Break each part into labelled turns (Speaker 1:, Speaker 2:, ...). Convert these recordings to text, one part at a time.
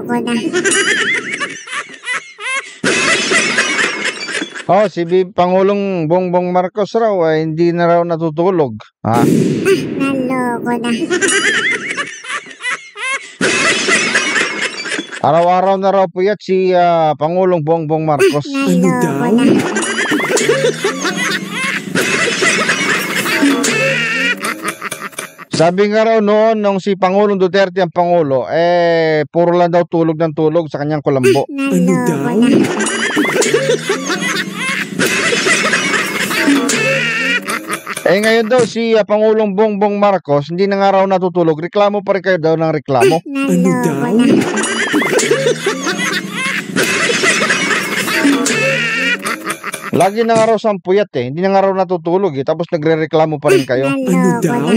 Speaker 1: Naloko na.
Speaker 2: Oh, si Pangulong Bongbong Marcos raw ay hindi na raw natutulog. Ha?
Speaker 1: Naloko na.
Speaker 2: Araw-araw na raw puyat si Pangulong Bongbong Marcos.
Speaker 1: Naloko na.
Speaker 2: Sabi nga raw noon nung si Pangulong Duterte ang Pangulo, puro lang daw tulog ng tulog sa kanyang kulambo.
Speaker 1: Naloko na.
Speaker 2: Ngayon daw si Pangulong Bongbong Marcos, hindi na nga raw natutulog. Reklamo pa rin kayo daw ng reklamo.
Speaker 1: Naloko na.
Speaker 2: Lagi na nga raw sa puyat hindi na nga raw natutulog tapos nagre-reklamo pa rin kayo.
Speaker 1: Naloko na.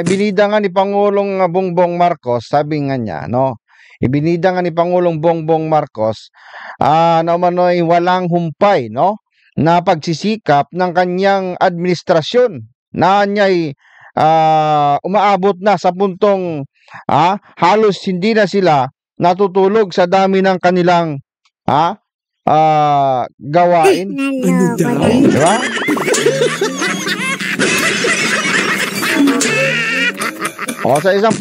Speaker 2: Ibinida nga ni Pangulong Bongbong Marcos, sabi nga niya, no? Ibinida nga ni Pangulong Bongbong Marcos na umano'y walang humpay, no? Na pagsisikap ng kanyang administrasyon na niya'y umaabot na sa puntong halos hindi na sila natutulog sa dami ng kanilang gawain.
Speaker 1: Naloko na.
Speaker 2: Diba? Sa isang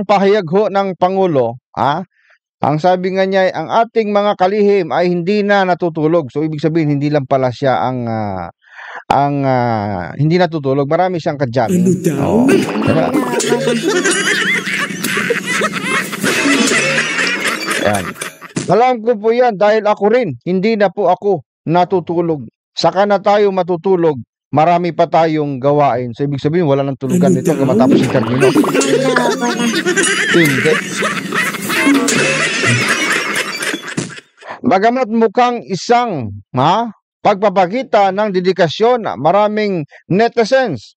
Speaker 2: pahayag ho ng Pangulo, ang sabi nga niya, ang ating mga kalihim ay hindi na natutulog. So ibig sabihin hindi lang pala siya ang hindi natutulog. Marami siyang kadyaming. Diba? Yan. Alam ko po yan dahil ako rin, hindi na po ako natutulog. Saka na tayo matutulog, marami pa tayong gawain. So ibig sabihin wala nang tulugan nito hanggang matapos yung termino.
Speaker 1: Naloko na.
Speaker 2: Hindi. Bagamat mukhang isang pagpapakita ng dedikasyon, maraming netizens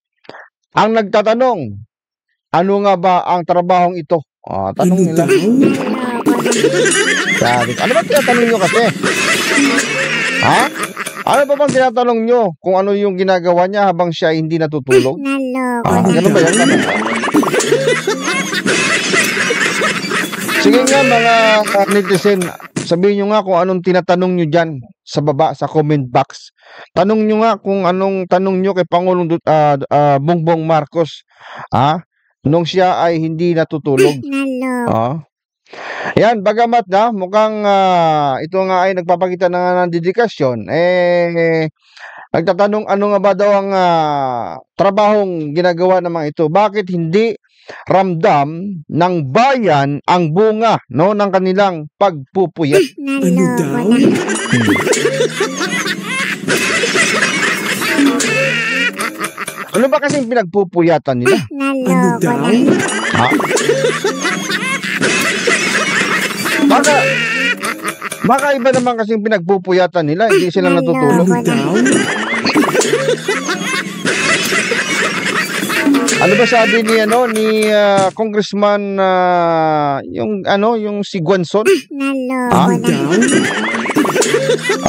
Speaker 2: ang nagtatanong, ano nga ba ang trabahong ito? Tanong nila. Sabi, ano ba tinatanong nyo kasi? Ano ba bang tinatanong nyo kung ano yung ginagawa niya habang siya hindi natutulog?
Speaker 1: Naloko na.
Speaker 2: Ganun ba yan? Sige nga mga netizen, sabihin nyo nga kung anong tinatanong nyo dyan sa baba, sa comment box. Tanong nyo nga kung anong tanong nyo kay Pangulong Bongbong Marcos nung siya ay hindi natutulog.
Speaker 1: Naloko.
Speaker 2: Yan, bagamat mukhang ito nga ay nagpapakita ng dedikasyon, nagtatanong ano nga ba daw ang trabahong ginagawa ng mga ito. Bakit hindi ramdam ng bayan ang bunga ng kanilang pagpupuyat?
Speaker 1: Naloko na.
Speaker 2: Ano ba kasing pinagpupuyatan nila?
Speaker 1: Naloko na.
Speaker 2: Baka iba naman kasing pinagpupuyatan nila, hindi sila natutulog. Ano ba sabi ni Congressman yung si Guanzon?
Speaker 1: Naloko na.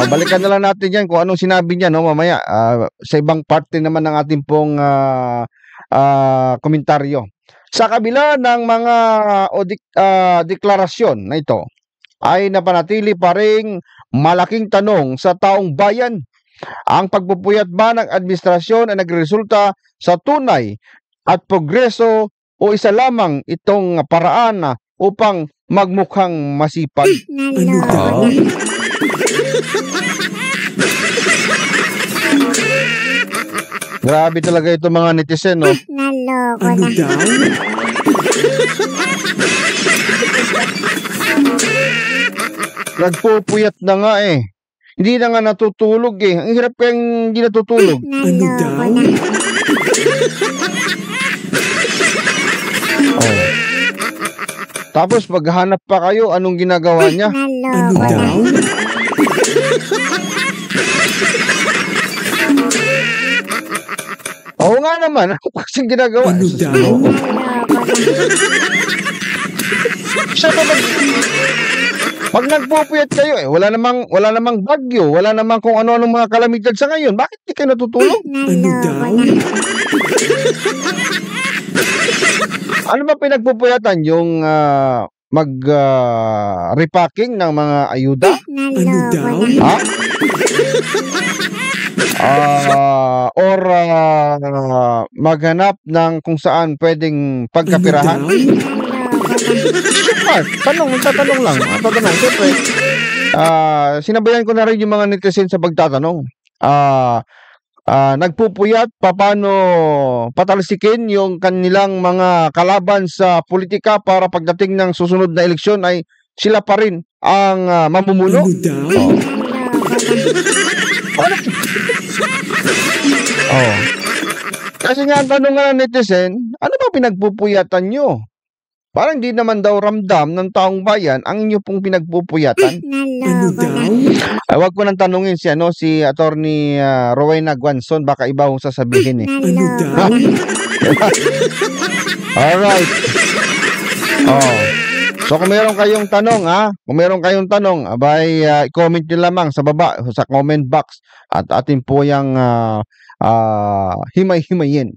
Speaker 2: Balikan na lang natin yan kung anong sinabi niya mamaya sa ibang parte naman ng ating pong komentaryo. Sa kabila ng mga deklarasyon na ito, ay napanatili pa ring malaking tanong sa taong bayan. Ang pagpupuyat ba ng administrasyon ay nagresulta sa tunay at progreso o isa lamang itong paraan upang magmukhang masipag?
Speaker 1: Naloko na.
Speaker 2: Grabe talaga ito mga netizen, no?
Speaker 1: Naloko na.
Speaker 2: Nagpupuyat na nga Hindi na nga natutulog Ang hirap kayang hindi natutulog.
Speaker 1: Naloko na.
Speaker 2: Tapos maghanap pa kayo anong ginagawa niya.
Speaker 1: Naloko na.
Speaker 2: Oo nga naman. Ano kasing ginagawa?
Speaker 1: Naloko na.
Speaker 2: Siya ba Pag nagpupuyat kayo, wala namang bagyo, wala namang kung ano-anong mga kalamidad sa ngayon. Bakit di kayo natutulog?
Speaker 1: Ano daw?
Speaker 2: Ano ba pinagpupuyatan yung repacking ng mga ayuda?
Speaker 1: Ano daw?
Speaker 2: Ha? Or maghanap ng kung saan pwedeng pagkapirahan?
Speaker 1: Ano daw?
Speaker 2: Tatanong lang. Siyempre, sinabayan ko na rin yung mga netizen sa pagtatanong. Nagpupuyat paano patalsikin yung kanilang mga kalaban sa politika para pagdating ng susunod na eleksyon ay sila pa rin ang mamumuno.
Speaker 1: Ano daw?
Speaker 2: Oh. Kasi nga ang tanong nga ng netizen, ano ba pinagpupuyatan nyo? Parang di naman daw ramdam ng taong bayan ang inyo pong pinagpupuyatan.
Speaker 1: Ano daw?
Speaker 2: Ay, wag ko nang tanungin si Attorney Rowena Guanzon, baka iba hong sasabihin eh.
Speaker 1: Ano daw?
Speaker 2: Alright. Oh. So kung meron kayong tanong, abay i-comment nyo lamang sa baba sa comment box at atin po yung himay-himayin